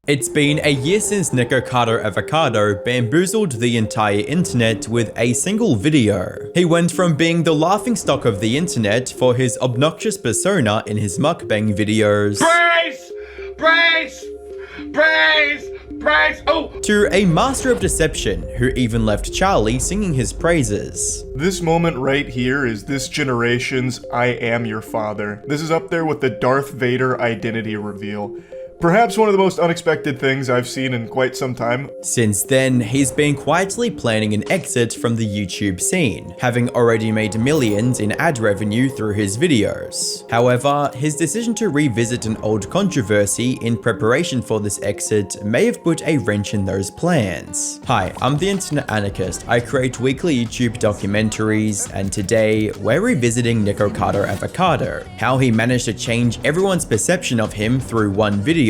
It's been a year since Nikocado Avocado bamboozled the entire internet with a single video. He went from being the laughingstock of the internet for his obnoxious persona in his mukbang videos to a master of deception who even left Charlie singing his praises. This moment right here is this generation's I am your father. This is up there with the Darth Vader identity reveal. Perhaps one of the most unexpected things I've seen in quite some time. Since then, he's been quietly planning an exit from the YouTube scene, having already made millions in ad revenue through his videos. However, his decision to revisit an old controversy in preparation for this exit may have put a wrench in those plans. Hi, I'm the Internet Anarchist. I create weekly YouTube documentaries, and today we're revisiting Nikocado Avocado, how he managed to change everyone's perception of him through one video,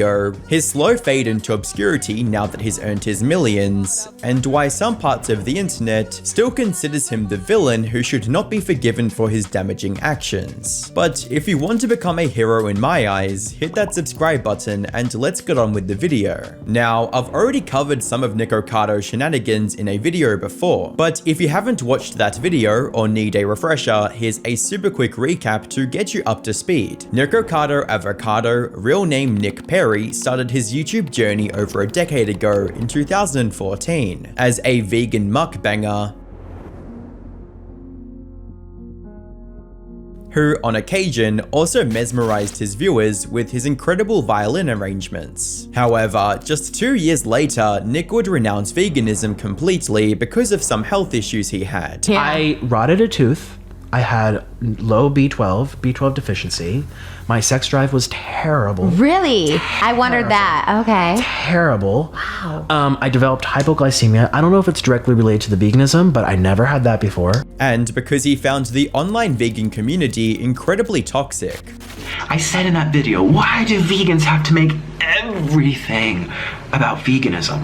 his slow fade into obscurity now that he's earned his millions, and why some parts of the internet still considers him the villain who should not be forgiven for his damaging actions. But if you want to become a hero in my eyes, hit that subscribe button and let's get on with the video. Now, I've already covered some of Nikocado's shenanigans in a video before, but if you haven't watched that video or need a refresher, here's a super quick recap to get you up to speed. Nikocado Avocado, real name Nick Perry, started his YouTube journey over a decade ago in 2014 as a vegan mukbanger who on occasion also mesmerized his viewers with his incredible violin arrangements. However, just 2 years later, Nick would renounce veganism completely because of some health issues he had. I rotted a tooth. I had low B12 deficiency. My sex drive was terrible. Really? Terrible. I wondered that. Okay. Terrible. Wow. I developed hypoglycemia. I don't know if it's directly related to the veganism, but I never had that before. And because he found the online vegan community incredibly toxic. I said in that video, why do vegans have to make everything about veganism?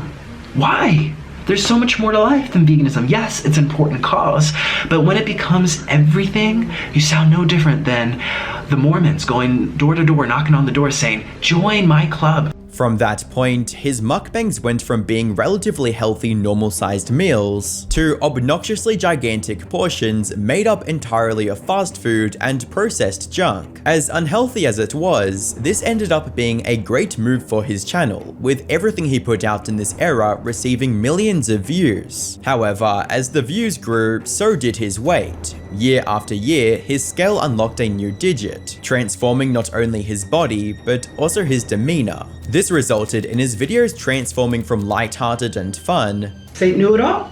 Why? There's so much more to life than veganism. Yes, it's an important cause, but when it becomes everything, you sound no different than the Mormons going door to door, knocking on the door saying, join my club. From that point, his mukbangs went from being relatively healthy, normal-sized meals to obnoxiously gigantic portions made up entirely of fast food and processed junk. As unhealthy as it was, this ended up being a great move for his channel, with everything he put out in this era receiving millions of views. However, as the views grew, so did his weight. Year after year, his scale unlocked a new digit, transforming not only his body, but also his demeanor. This resulted in his videos transforming from lighthearted and fun. Say noodle?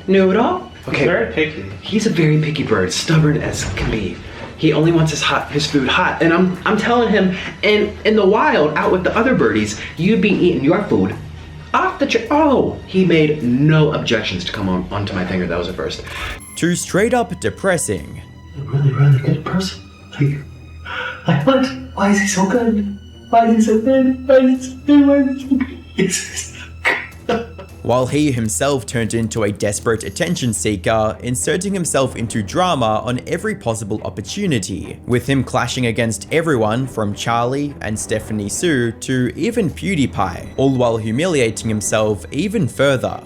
Noodle? Okay. He's very picky. He's a very picky bird, stubborn as can be. He only wants his food hot. And I'm telling him, in the wild, out with the other birdies, you'd be eating your food off the he made no objections to come onto my finger. That was the first. To straight up depressing. A really, really good person. Like what? Why is he so good? Why is he so good? Why is he so good? Why is he so good? It's While he himself turned into a desperate attention seeker, inserting himself into drama on every possible opportunity, with him clashing against everyone from Charlie and Stephanie Sue to even PewDiePie, all while humiliating himself even further.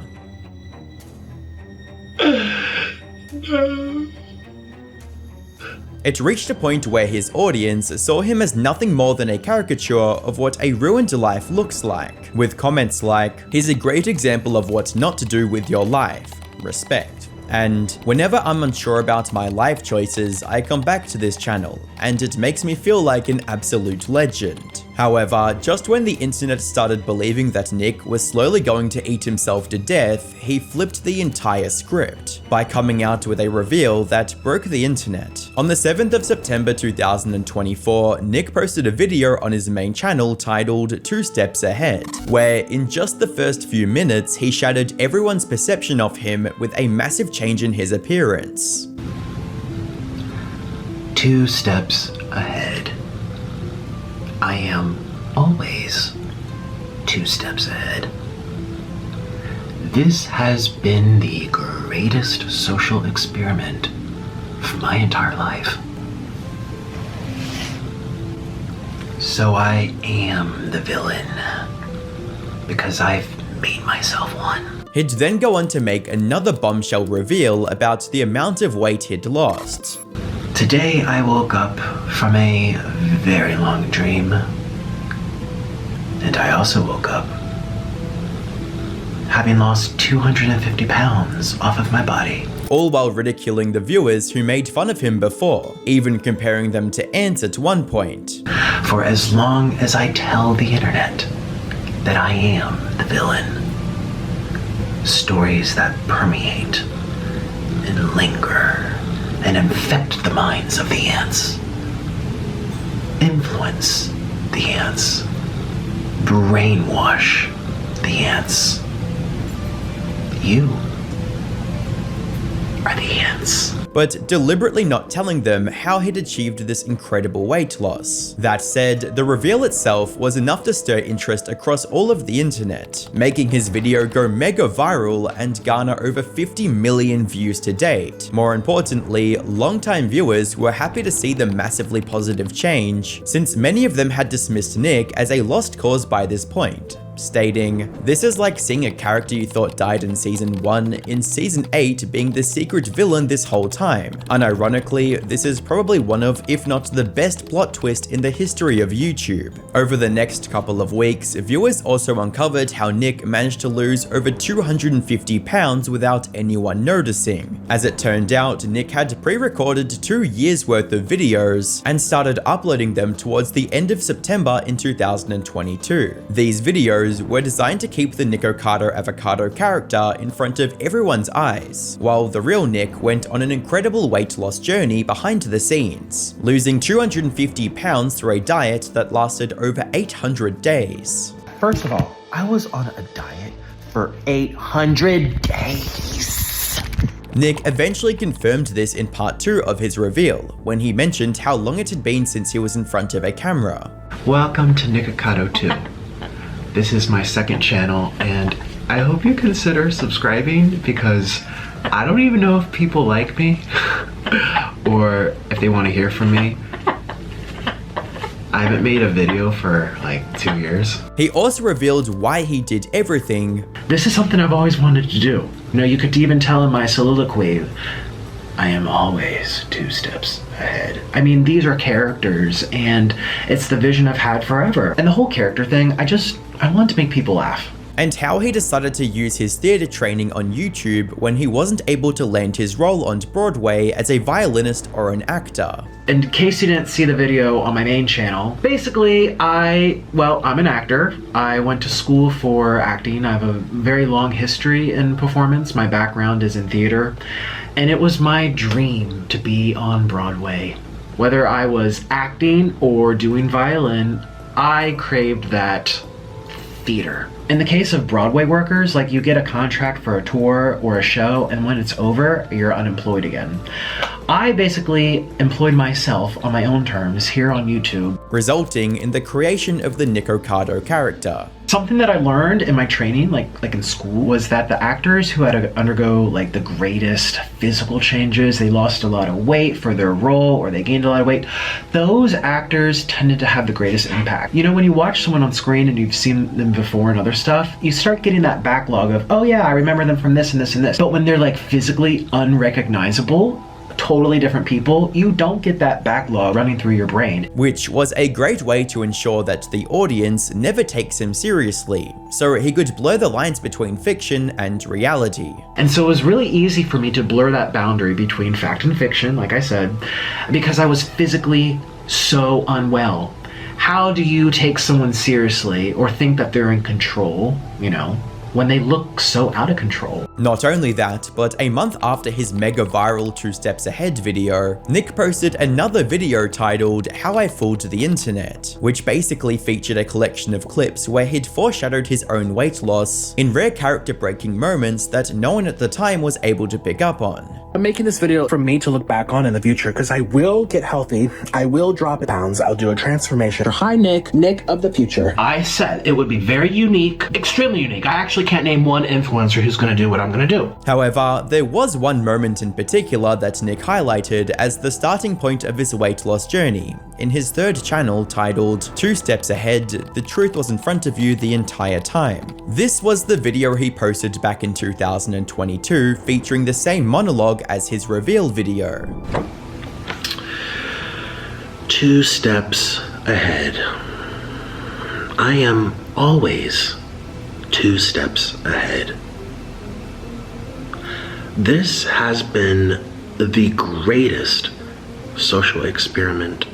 It reached a point where his audience saw him as nothing more than a caricature of what a ruined life looks like, with comments like, "He's a great example of what not to do with your life. Respect." And whenever I'm unsure about my life choices, I come back to this channel, and it makes me feel like an absolute legend. However, just when the internet started believing that Nick was slowly going to eat himself to death, he flipped the entire script by coming out with a reveal that broke the internet. On the 7th of September 2024, Nick posted a video on his main channel titled 2 Steps Ahead, where in just the first few minutes, he shattered everyone's perception of him with a massive change in his appearance. 2 steps ahead. I am always 2 steps ahead. This has been the greatest social experiment of my entire life. So I am the villain. because I've made myself one. He'd then go on to make another bombshell reveal about the amount of weight he'd lost. Today I woke up from a very long dream. And I also woke up having lost 250 pounds off of my body. All while ridiculing the viewers who made fun of him before, even comparing them to ants at one point. For as long as I tell the internet that I am the villain, stories that permeate and linger and infect the minds of the ants, influence the ants, brainwash the ants. You are the ants. But deliberately not telling them how he'd achieved this incredible weight loss. That said, the reveal itself was enough to stir interest across all of the internet, making his video go mega viral and garner over 50 million views to date. More importantly, longtime viewers were happy to see the massively positive change, since many of them had dismissed Nick as a lost cause by this point, stating, "This is like seeing a character you thought died in season 1 in season 8 being the secret villain this whole time. Unironically, this is probably one of, if not the best plot twist in the history of YouTube." Over the next couple of weeks, viewers also uncovered how Nick managed to lose over 250 pounds without anyone noticing. As it turned out, Nick had pre-recorded 2 years worth of videos and started uploading them towards the end of September in 2022. These videos were designed to keep the Nikocado Avocado character in front of everyone's eyes, while the real Nick went on an incredible weight loss journey behind the scenes, losing 250 pounds through a diet that lasted over 800 days. First of all, I was on a diet for 800 days. Nick eventually confirmed this in part 2 of his reveal, when he mentioned how long it had been since he was in front of a camera. Welcome to Nikocado 2. This is my second channel, and I hope you consider subscribing because I don't even know if people like me or if they want to hear from me. I haven't made a video for like 2 years. He also revealed why he did everything. This is something I've always wanted to do. You know, you could even tell in my soliloquy, I am always 2 steps ahead. I mean, these are characters, and it's the vision I've had forever. And the whole character thing, I want to make people laugh. And how he decided to use his theater training on YouTube when he wasn't able to land his role on Broadway as a violinist or an actor. In case you didn't see the video on my main channel, basically I'm an actor. I went to school for acting. I have a very long history in performance. My background is in theater, and it was my dream to be on Broadway. Whether I was acting or doing violin, I craved that theater. In the case of Broadway workers, like, you get a contract for a tour or a show, and when it's over, you're unemployed again. I basically employed myself on my own terms here on YouTube, resulting in the creation of the Nikocado character. Something that I learned in my training, like in school, was that the actors who had to undergo like the greatest physical changes, they lost a lot of weight for their role or they gained a lot of weight, those actors tended to have the greatest impact. You know, when you watch someone on screen and you've seen them before and other stuff, you start getting that backlog of, oh yeah, I remember them from this and this and this. But when they're like physically unrecognizable, totally different people, you don't get that backlog running through your brain. Which was a great way to ensure that the audience never takes him seriously, so he could blur the lines between fiction and reality. And so it was really easy for me to blur that boundary between fact and fiction, like I said, because I was physically so unwell. How do you take someone seriously or think that they're in control, you know, when they look so out of control? Not only that, but a month after his mega viral 2 Steps Ahead video, Nick posted another video titled How I Fooled the Internet, which basically featured a collection of clips where he'd foreshadowed his own weight loss in rare character-breaking moments that no one at the time was able to pick up on. I'm making this video for me to look back on in the future because I will get healthy, I will drop pounds, I'll do a transformation. Hi Nick, Nick of the future. I said it would be very unique, extremely unique. I actually can't name one influencer who's gonna do what I'm gonna do. However, there was one moment in particular that Nick highlighted as the starting point of his weight loss journey. In his third channel titled 2 Steps Ahead, the truth was in front of you the entire time. This was the video he posted back in 2022 featuring the same monologue as his reveal video. 2 steps ahead. I am always 2 steps ahead. This has been the greatest social experiment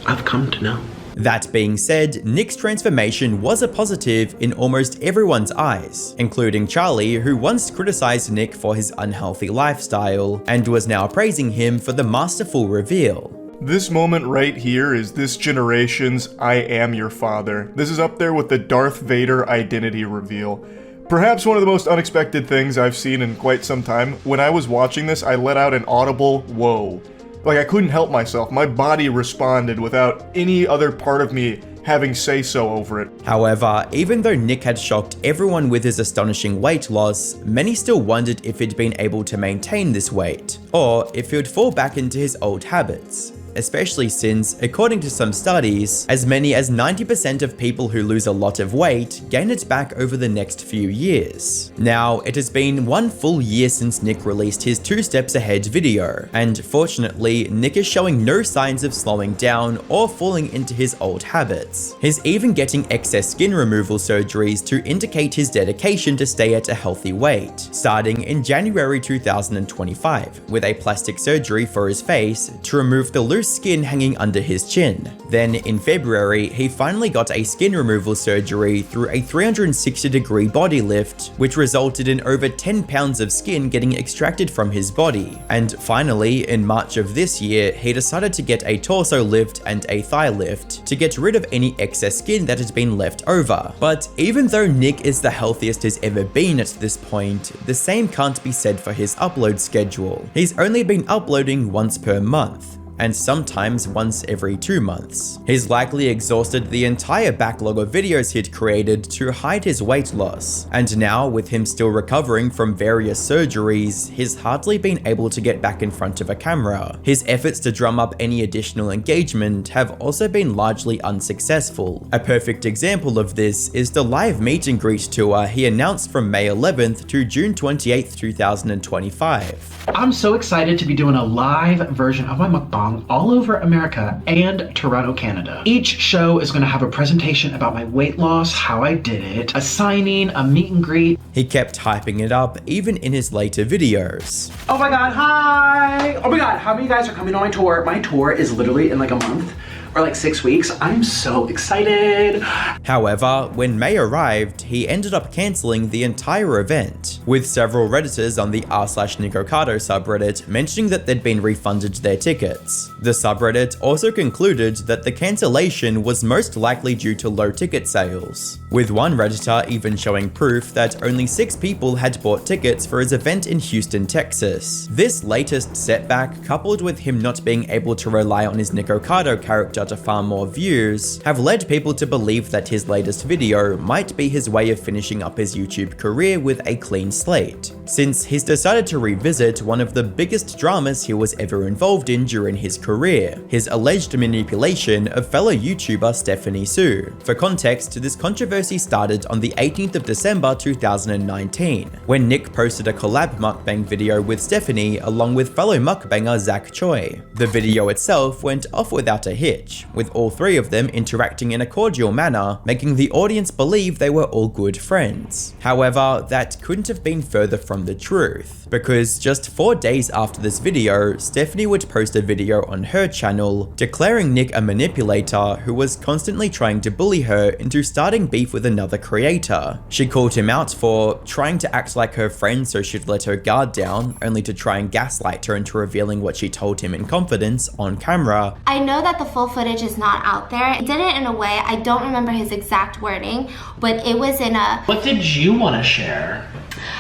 I've come to know. That being said, Nick's transformation was a positive in almost everyone's eyes, including Charlie, who once criticized Nick for his unhealthy lifestyle and was now praising him for the masterful reveal. This moment right here is this generation's I am your father. This is up there with the Darth Vader identity reveal. Perhaps one of the most unexpected things I've seen in quite some time. When I was watching this, I let out an audible whoa. Like, I couldn't help myself. My body responded without any other part of me having say-so over it. However, even though Nick had shocked everyone with his astonishing weight loss, many still wondered if he'd been able to maintain this weight, or if he would fall back into his old habits. Especially since, according to some studies, as many as 90% of people who lose a lot of weight gain it back over the next few years. Now, it has been 1 full year since Nick released his 2 Steps Ahead video, and fortunately, Nick is showing no signs of slowing down or falling into his old habits. He's even getting excess skin removal surgeries to indicate his dedication to stay at a healthy weight, starting in January 2025, with a plastic surgery for his face to remove the loose skin hanging under his chin. Then in February, he finally got a skin removal surgery through a 360-degree body lift, which resulted in over 10 pounds of skin getting extracted from his body. And finally, in March of this year, he decided to get a torso lift and a thigh lift to get rid of any excess skin that had been left over. But even though Nick is the healthiest he's ever been at this point, the same can't be said for his upload schedule. He's only been uploading once per month, and sometimes once every 2 months. He's likely exhausted the entire backlog of videos he'd created to hide his weight loss, and now with him still recovering from various surgeries, he's hardly been able to get back in front of a camera. His efforts to drum up any additional engagement have also been largely unsuccessful. A perfect example of this is the live meet and greet tour he announced from May 11th to June 28th, 2025. I'm so excited to be doing a live version of my mukbang all over America and Toronto, Canada. Each show is going to have a presentation about my weight loss, how I did it, a signing, a meet and greet. He kept hyping it up even in his later videos. Oh my god, hi! Oh my god, how many of you guys are coming on my tour? My tour is literally in like a month. Or like 6 weeks. I'm so excited. However, when May arrived, he ended up cancelling the entire event, with several Redditors on the r/Nikocado subreddit mentioning that they'd been refunded their tickets. The subreddit also concluded that the cancellation was most likely due to low ticket sales, with one Redditor even showing proof that only 6 people had bought tickets for his event in Houston, Texas. This latest setback, coupled with him not being able to rely on his Nikocado character to farm more views, have led people to believe that his latest video might be his way of finishing up his YouTube career with a clean slate, since he's decided to revisit one of the biggest dramas he was ever involved in during his career, his alleged manipulation of fellow YouTuber Stephanie Soo. For context, this controversy started on the 18th of December 2019, when Nick posted a collab mukbang video with Stephanie along with fellow mukbanger Zach Choi. The video itself went off without a hitch, with all 3 of them interacting in a cordial manner, making the audience believe they were all good friends. However, that couldn't have been further from the truth, because just 4 days after this video, Stephanie would post a video on her channel declaring Nick a manipulator who was constantly trying to bully her into starting beef with another creator. She called him out for trying to act like her friend so she'd let her guard down, only to try and gaslight her into revealing what she told him in confidence on camera. I know that the full footage is not out there. He did it in a way, I don't remember his exact wording, but it was in a... What did you want to share?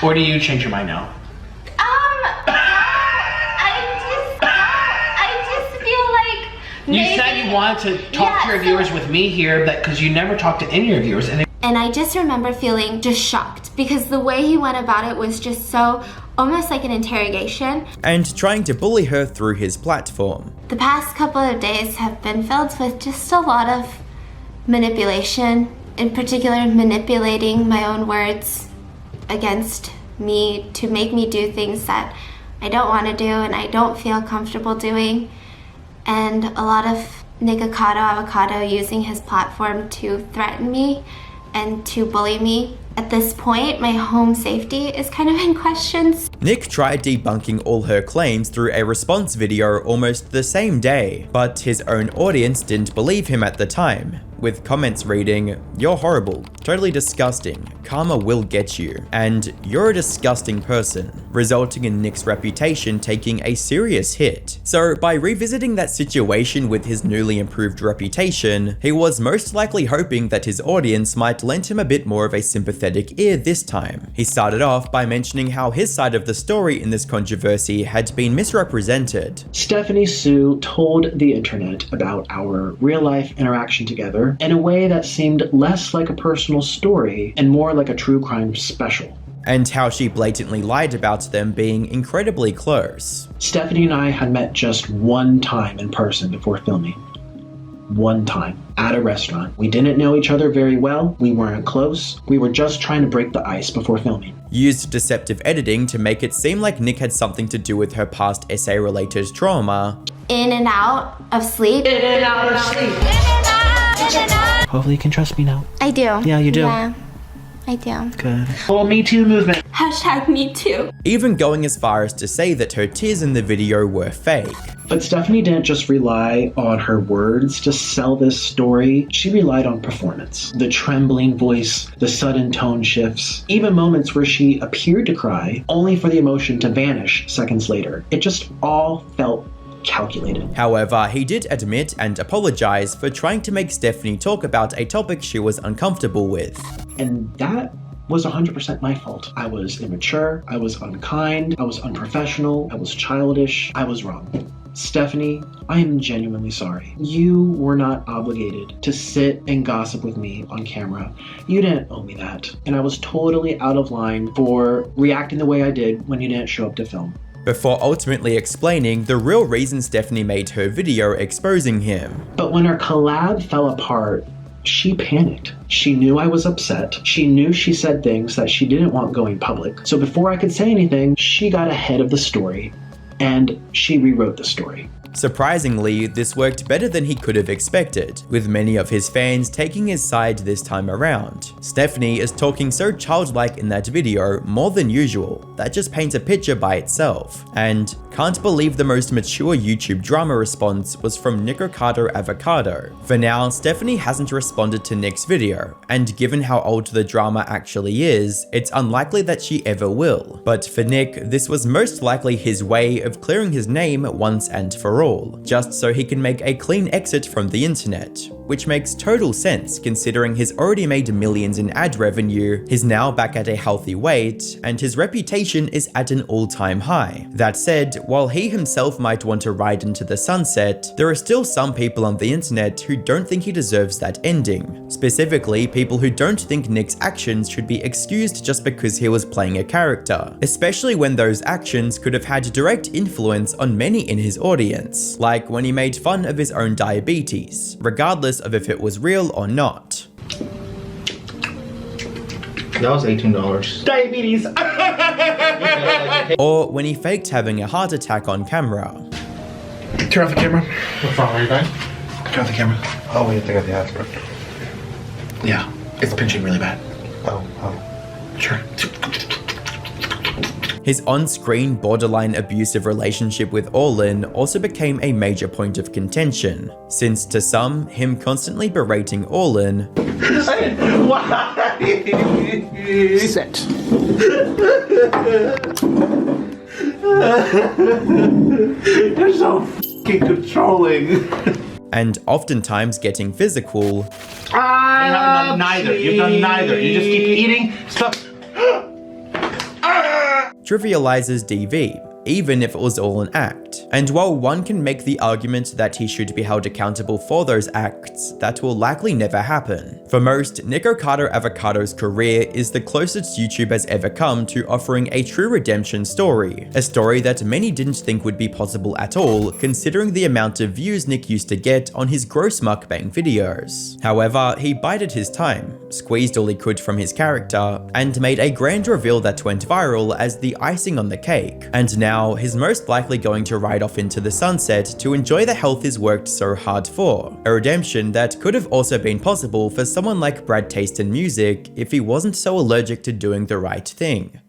Or do you change your mind now? I just feel like You said you wanted to talk to your viewers with me here, because you never talked to any of your viewers. And I just remember feeling just shocked because the way he went about it was just so almost like an interrogation. And trying to bully her through his platform. The past couple of days have been filled with just a lot of manipulation, in particular manipulating my own words against me to make me do things that I don't want to do and I don't feel comfortable doing. And a lot of Nikocado Avocado using his platform to threaten me and to bully me. At this point, my home safety is kind of in question. Nick tried debunking all her claims through a response video almost the same day, but his own audience didn't believe him at the time, with comments reading, "You're horrible, totally disgusting, karma will get you," and "You're a disgusting person," resulting in Nick's reputation taking a serious hit. So by revisiting that situation with his newly improved reputation, he was most likely hoping that his audience might lend him a bit more of a sympathetic ear this time. He started off by mentioning how his side of the story in this controversy had been misrepresented. Stephanie Sue told the internet about our real-life interaction together in a way that seemed less like a personal story and more like a true crime special. And how she blatantly lied about them being incredibly close. Stephanie and I had met just one time in person before filming. One time, at a restaurant. We didn't know each other very well, we weren't close, we were just trying to break the ice before filming. Used deceptive editing to make it seem like Nick had something to do with her past essay-related trauma. In and out of sleep. In and out of sleep. Hopefully you can trust me now. I do. Yeah, you do. Yeah, I do. Good. Well, Me Too movement. Hashtag me too. Even going as far as to say that her tears in the video were fake. But Stephanie didn't just rely on her words to sell this story, she relied on performance. The trembling voice, the sudden tone shifts, even moments where she appeared to cry, only for the emotion to vanish seconds later. It just all felt calculated. However, he did admit and apologize for trying to make Stephanie talk about a topic she was uncomfortable with. And that was 100% my fault. I was immature, I was unkind, I was unprofessional, I was childish, I was wrong. Stephanie, I am genuinely sorry. You were not obligated to sit and gossip with me on camera. You didn't owe me that. And I was totally out of line for reacting the way I did when you didn't show up to film. Before ultimately explaining the real reason Stephanie made her video exposing him. But when our collab fell apart, she panicked. She knew I was upset. She knew she said things that she didn't want going public. So before I could say anything, she got ahead of the story and she rewrote the story. Surprisingly, this worked better than he could have expected, with many of his fans taking his side this time around. Stephanie is talking so childlike in that video more than usual, that just paints a picture by itself. And can't believe the most mature YouTube drama response was from Nikocado Avocado. For now, Stephanie hasn't responded to Nick's video, and given how old the drama actually is, it's unlikely that she ever will. But for Nick, this was most likely his way of clearing his name once and for all, just so he can make a clean exit from the internet, which makes total sense considering he's already made millions in ad revenue, he's now back at a healthy weight, and his reputation is at an all-time high. That said, while he himself might want to ride into the sunset, there are still some people on the internet who don't think he deserves that ending. Specifically, people who don't think Nick's actions should be excused just because he was playing a character, especially when those actions could have had direct influence on many in his audience, like when he made fun of his own diabetes, regardless of if it was real or not. That was $18. Diabetes! Or when he faked having a heart attack on camera. Turn off the camera. What's wrong, are you fine? Turn off the camera. Oh, we have to get the aspirin. Yeah, it's pinching really bad. Oh. Sure. His on-screen borderline abusive relationship with Orlin also became a major point of contention, since to some, him constantly berating Orlin Sit. You're so f***ing controlling. and oftentimes getting physical. You haven't done neither. You've done neither. You just keep eating stuff. Trivializes DV, even if it was all an act. And while one can make the argument that he should be held accountable for those acts, that will likely never happen. For most, Nikocado Avocado's career is the closest YouTube has ever come to offering a true redemption story, a story that many didn't think would be possible at all, considering the amount of views Nick used to get on his gross mukbang videos. However, he bided his time, squeezed all he could from his character, and made a grand reveal that went viral as the icing on the cake. And now, he's most likely going to ride off into the sunset to enjoy the health he's worked so hard for, a redemption that could have also been possible for someone like Brad Taste in music if he wasn't so allergic to doing the right thing.